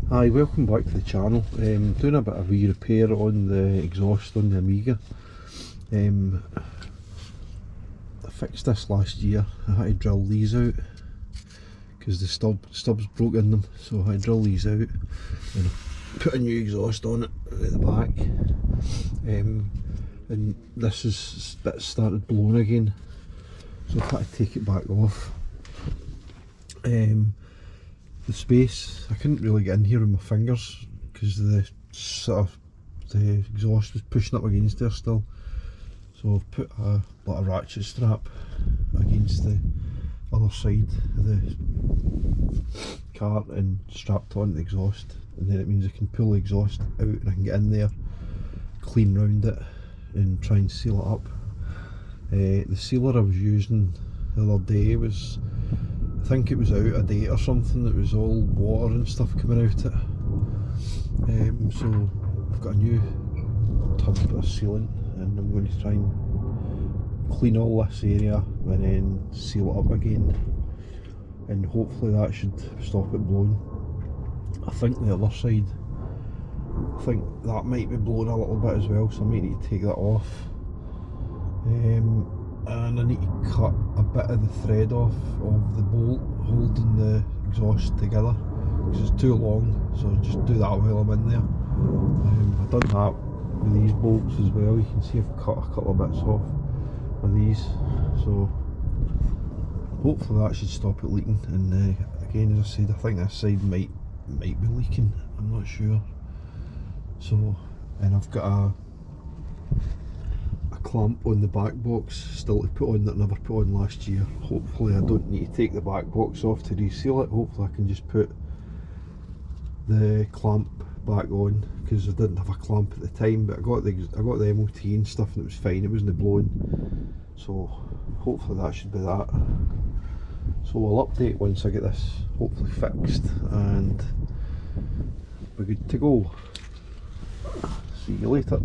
Hi, welcome back to the channel. Doing a bit of wee repair on the exhaust on the Amiga. I fixed this last year. I had to drill these out because the stubs broke in them, so I had to drill these out and put a new exhaust on it at the back. And this bit started blowing again, so I had to take it back off. The space, I couldn't really get in here with my fingers because the exhaust was pushing up against there still. So I've put a ratchet strap against the other side of the cart and strapped onto the exhaust, and then it means I can pull the exhaust out and I can get in there, clean round it and try and seal it up. The sealer I was using the other day was, I think it was out of date or something. It was all water and stuff coming out it. So I've got a new tub of sealant and I'm going to try and clean all this area and then seal it up again, and hopefully that should stop it blowing. I think the other side, I think that might be blowing a little bit as well, so I might need to take that off. And I need to cut a bit of the thread off of the bolt holding the exhaust together because it's too long, so I'll just do that while I'm in there. I've done that with these bolts as well. You can see I've cut a couple of bits off of these, so hopefully that should stop it leaking. And again, as I said, I think this side might be leaking, I'm not sure. So, and I've got a clamp on the back box still to put on that I never put on last year. Hopefully I don't need to take the back box off to reseal it. Hopefully I can just put the clamp back on, because I didn't have a clamp at the time, but I got the MOT and stuff and it was fine, it wasn't blowing, so hopefully that should be that. So I'll update once I get this hopefully fixed and we're good to go. See you later.